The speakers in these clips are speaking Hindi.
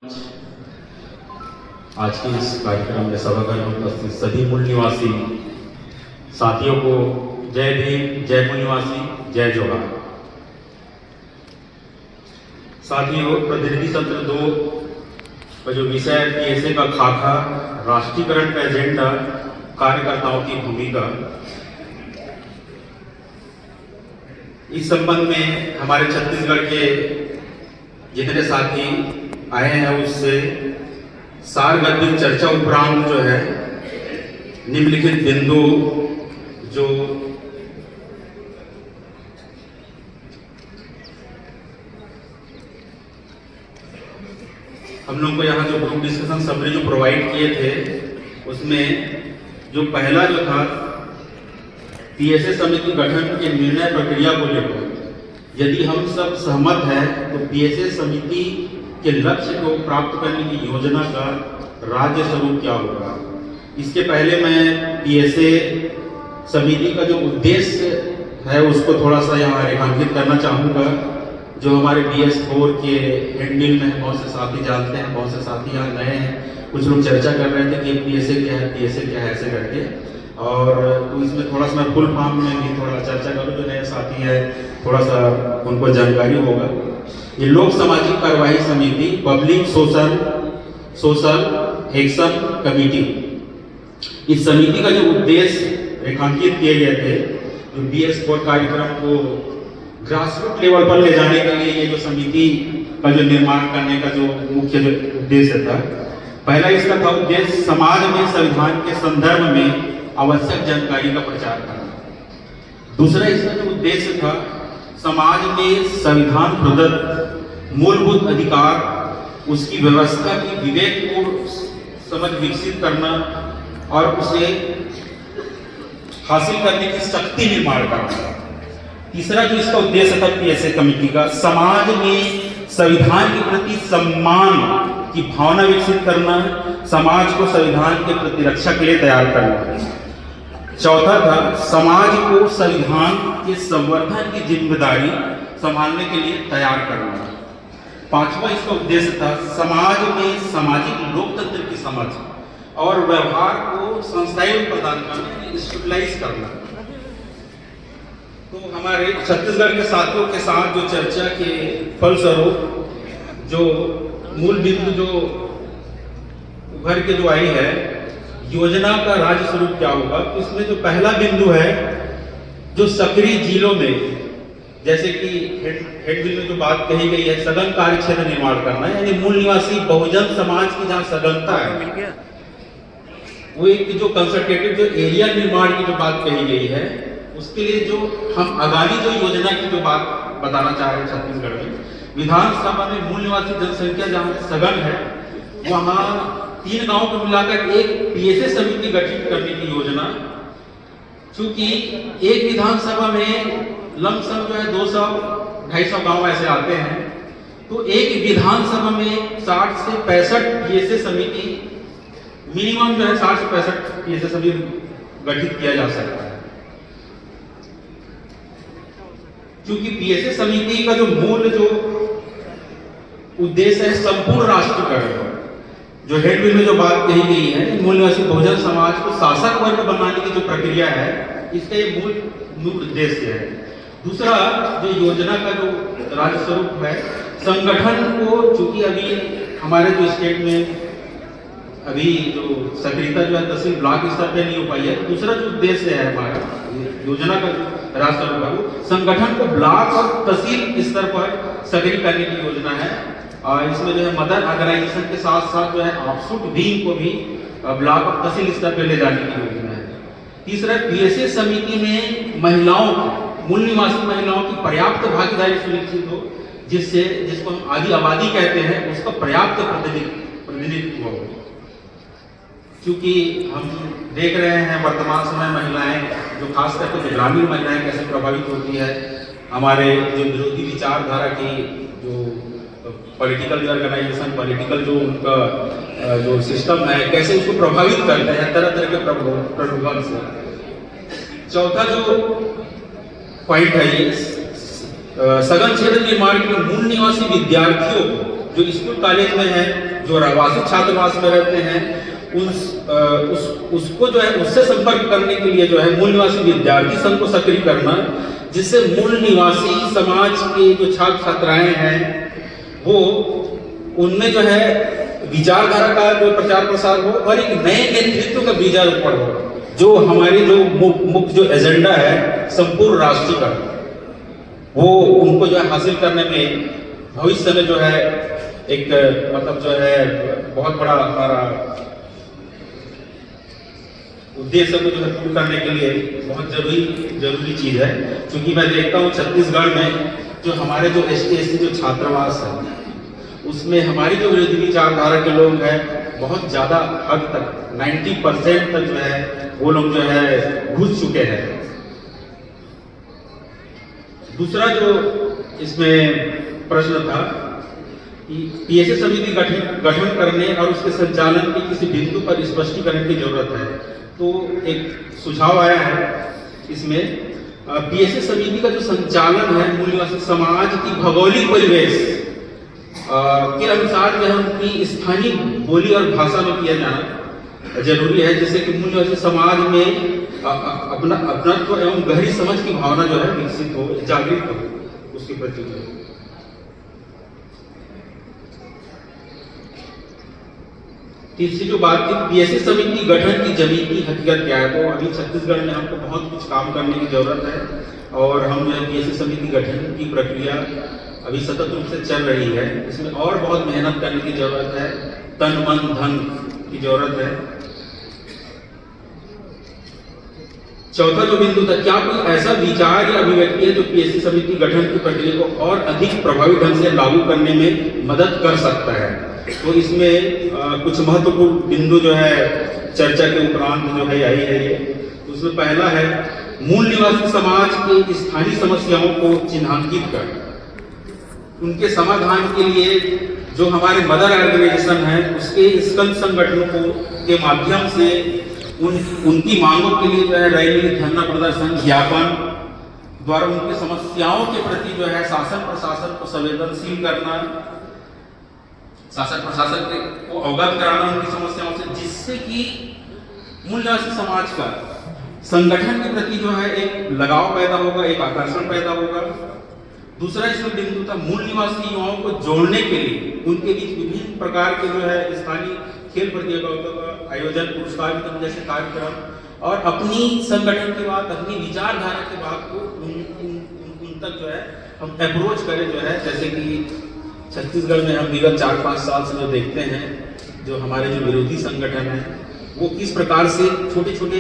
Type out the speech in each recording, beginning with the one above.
आज के इस कार्यक्रम में सभागार में उपस्थित सभी मूल निवासी साथियों को जय भीम, जय मूल निवासी, जय जोहार। साथियों, प्रतिनिधि सत्र 2 का जो विषय है पीएसए का खाका, राष्ट्रीयकरण का एजेंडा, कार्यकर्ताओं की भूमिका, इस संबंध में हमारे छत्तीसगढ़ के जितने साथी आए हैं उससे सारगर्भित चर्चा उपरांत जो है निम्नलिखित बिंदु जो हम लोग को यहाँ जो ग्रुप डिस्कशन समरी जो प्रोवाइड किए थे उसमें जो पहला जो था पीएसए समिति गठन के निर्णय प्रक्रिया को लेकर यदि हम सब सहमत हैं तो पीएसए समिति के लक्ष्य को प्राप्त करने की योजना का राज्य स्वरूप क्या होगा। इसके पहले मैं पीएसए समिति का जो उद्देश्य है उसको थोड़ा सा यहाँ रेखांकित करना चाहूँगा। जो हमारे BS4 के हैंडल में बहुत से साथी जानते हैं, बहुत से साथी यहाँ नए हैं, कुछ लोग चर्चा कर रहे थे कि पीएसए क्या है, पीएसए क्या है, ऐसे करके। और तो इसमें थोड़ा सा मैं फुल फॉर्म में भी थोड़ा चर्चा करूँ, जो नए साथी है थोड़ा सा उनको जानकारी होगा। ये लोक सामाजिक कार्यवाही समिति, पब्लिक सोशल एक्शन कमेटी, इस समिति का जो उद्देश्य रेखांकित किए गए थे, जो BS4 कार्यक्रम को ग्रासरूट लेवल पर ले जाने के लिए ये जो समिति का जो निर्माण करने का जो मुख्य जो उद्देश्य था, पहला इसका था उद्देश्य समाज में संविधान के संदर्भ में आवश्यक जानकारी का प्रचार करना। दूसरा इसका जो उद्देश्य था समाज में संविधान प्रदत्त मूलभूत अधिकार, उसकी व्यवस्था की विवेकपूर्ण समझ विकसित करना और उसे हासिल करने की शक्ति निर्माण करना। तीसरा जो इसका उद्देश्य था पीएसए कमेटी का, समाज में संविधान के प्रति सम्मान की भावना विकसित करना, समाज को संविधान के प्रति रक्षा के लिए तैयार करना। चौथा था समाज को संविधान के संवर्धन की जिम्मेदारी संभालने के लिए तैयार करना। पांचवा इसका उद्देश्य था समाज में सामाजिक लोकतंत्र की समझ और व्यवहार को संस्थाई प्रदान करना, स्टेबलाइज करना। तो हमारे छत्तीसगढ़ के साथियों के साथ जो चर्चा के फलस्वरूप जो मूल बिंदु जो उभर के जो आई है, योजना का राज्य स्वरूप क्या होगा, तो इसमें जो पहला बिंदु है जो सक्रिय जिलों में, जैसे कि हेड बिल में जो बात कही गई है सघन कार्य क्षेत्र निर्माण करना, यानी मूल निवासी बहुजन समाज की जहाँ सघनता है, वो एक जो कंसंट्रेटेड जो एरिया निर्माण की जो बात कही गई है, उसके लिए जो हम आगामी जो योजना की जो बात बताना चाह रहे हैं छत्तीसगढ़ में, विधानसभा में मूल निवासी जनसंख्या जहाँ सघन है वहाँ 3 गांव को मिलाकर एक पीएसए समिति गठित करने की योजना। चूंकि एक विधानसभा में लमसम जो है 200-250 गांव ऐसे आते हैं, तो एक विधानसभा में 60 से 65 पीएसए समिति मिनिमम जो है 60 से 65 पीएसए समिति गठित किया जा सकता है। क्योंकि पीएसए समिति का जो मूल जो उद्देश्य है संपूर्ण राष्ट्रीयकरण, जो हेड बिल में जो बात कही गई है मूल निवासी बहुजन समाज को शासक वर्ग बनाने की जो प्रक्रिया है, इसका ये मूल उद्देश्य है। दूसरा जो योजना का जो राज्य स्वरूप है, संगठन को, चूंकि अभी हमारे जो स्टेट में अभी जो सक्रियता जो है तहसील ब्लॉक स्तर पे नहीं हो पाई है, दूसरा जो उद्देश्य है हमारा योजना का जो राज्य स्वरूप है, संगठन को ब्लॉक और तहसील स्तर पर सक्रिय करने की योजना है। और इसमें जो है मदर ऑर्गेनाइजेशन के साथ साथ जो है ऑफशूट विंग को भी ब्लॉक और तहसील स्तर पर ले जाने की योजना है। तीसरा, पीएसए समिति में महिलाओं, मूल निवासी महिलाओं की पर्याप्त भागीदारी सुनिश्चित हो, जिसको हम आदि आबादी कहते हैं, उसका पर्याप्त प्रतिनिधित्व हो। क्योंकि हम देख रहे हैं वर्तमान समय महिलाएं जो खास करके जो ग्रामीण महिलाएं कैसे प्रभावित होती है, हमारे जो विरोधी विचारधारा की जो पॉलिटिकल ऑर्गेनाइजेशन, पॉलिटिकल जो उनका जो सिस्टम है, कैसे उसको प्रभावित करते हैं तरह तरह के प्रलोभन से। चौथा जो पॉइंट है ये सघन क्षेत्र निर्माण के मूल निवासी विद्यार्थियों को जो स्कूल कॉलेज में है जो रहवासी छात्रावास में रहते हैं उसको जो है उससे संपर्क करने के लिए जो है मूल निवासी विद्यार्थी संघ को सक्रिय करना, जिससे मूल निवासी समाज के जो छात्र छात्राएं हैं वो उनमें जो है विचारधारा का जो प्रचार प्रसार हो और एक नए नेतृत्व का बीजारोपण हो, जो हमारी जो मुख्य जो एजेंडा है संपूर्ण राष्ट्रीयकरण, वो उनको जो है हासिल करने में भविष्य में जो है एक मतलब जो है बहुत बड़ा हमारा उद्देश्य को जो है पूर्ण करने के लिए बहुत जरूरी चीज है। क्योंकि मैं देखता हूँ छत्तीसगढ़ में जो हमारे जो ST/SC जो छात्रावास है उसमें हमारी जो विरोधी विचारधारा के लोग हैं बहुत ज्यादा हद तक 90% तक जो है वो लोग जो है घुस चुके हैं। दूसरा जो इसमें प्रश्न था कि PSA समिति गठन करने और उसके संचालन के किसी बिंदु पर स्पष्टीकरण की जरूरत है। तो एक सुझाव आया है इसमें, PSA समिति का जो संचालन है मूल निवासी समाज की भौगोलिक परिवेश के अनुसार जो है उनकी स्थानीय बोली और भाषा में किया जाना जरूरी है, जिससे कि मूल निवासी समाज में अपनत्व एवं गहरी समझ की भावना जो है विकसित हो, जागृत हो उसके प्रति। तीसरी जो बात थी PSA समिति गठन की जमीन की हकीकत क्या है, तो अभी छत्तीसगढ़ में हमको बहुत कुछ काम करने की जरूरत है और हम जो है PSA समिति गठन की प्रक्रिया अभी सतत रूप से चल रही है। इसमें और बहुत मेहनत करने की जरूरत है, तन मन धन की जरूरत है। चौथा जो बिंदु था, क्या कोई ऐसा विचार या अभिव्यक्ति है जो PSA समिति गठन की प्रक्रिया को और अधिक प्रभावी ढंग से लागू करने में मदद कर सकता है। तो इसमें कुछ महत्वपूर्ण बिंदु जो है चर्चा के उपरांत जो है आई है ये। तो उसमें पहला है मूल निवासी समाज की स्थानीय समस्याओं को चिन्हांकित कर उनके समाधान के लिए जो हमारे मदर ऑर्गेनाइजेशन है उसके स्कंद संगठनों को के माध्यम से उनकी मांगों के लिए जो है रैली, धरना प्रदर्शन, ज्ञापन द्वारा उनकी समस्याओं के प्रति जो है शासन प्रशासन को संवेदनशील करना, शासन प्रशासन को अवगत कराना उनकी समस्याओं से, जिससे कि मूल निवासी समाज का संगठन के प्रति जो है एक लगाव पैदा होगा, एक आकर्षण पैदा होगा। दूसरा इसमें बिंदु था मूल निवासी युवाओं को जोड़ने के लिए उनके बीच विभिन्न प्रकार के जो है स्थानीय खेल प्रतियोगिताओं का आयोजन, पुरस्कार वितरण जैसे कार्यक्रम और अपनी संगठन की बात, अपनी विचारधारा की बात को उन तक जो है हम अप्रोच करें जो है। जैसे कि छत्तीसगढ़ में हम विगत 4-5 साल से जो देखते हैं, जो हमारे जो विरोधी संगठन है वो किस प्रकार से छोटे छोटे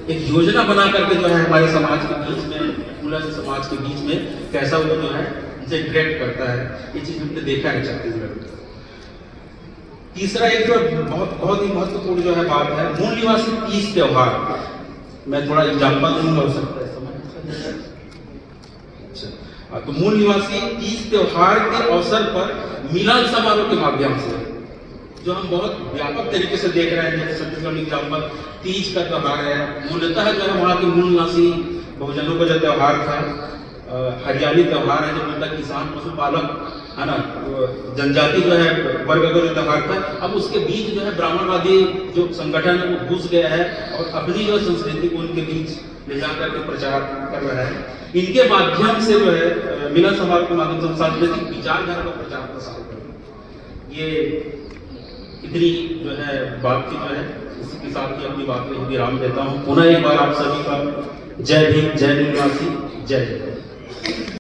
एक योजना बना करके जो है हमारे समाज के बीच में, मूल समाज के बीच में कैसा वो जो है उनसे इंटरेक्ट करता है, ये चीज हमने देखा है छत्तीसगढ़ में। तीसरा एक जो बहुत ही महत्वपूर्ण जो है बात है मूल निवासी तीज त्योहार। मैं थोड़ा एग्जाम्पल दूंगा, हो सकता है समझ। तो मूल निवासी तीज त्योहार के अवसर पर मिलन समारोह के माध्यम से जो हम बहुत व्यापक तरीके से देख रहे हैं, जैसे छत्तीसगढ़ एग्जाम्पल तीज का त्योहार है, मूलतः जो है वहाँ के मूल निवासी बहुजनों का जो त्योहार था, हरियाली त्योहार है जो मतलब किसान पशुपालक है ना, जनजाति जो है वर्ग का जो त्योहार था। अब उसके बीच जो है ब्राह्मणवादी जो संगठन है वो घुस गया है और अपनी जो संस्कृति को उनके बीच ले जाकर के प्रचार कर रहा है। इनके माध्यम से जो है मिलन समारोह के माध्यम से सांस्कृतिक विचारधारा का प्रचार प्रसार करना, ये इतनी जो है बात की जो है इसी के साथ ही अपनी बात में विराम देता हूँ। पुनः एक बार आप सभी का जय भीम, जय निवासी, जय जय।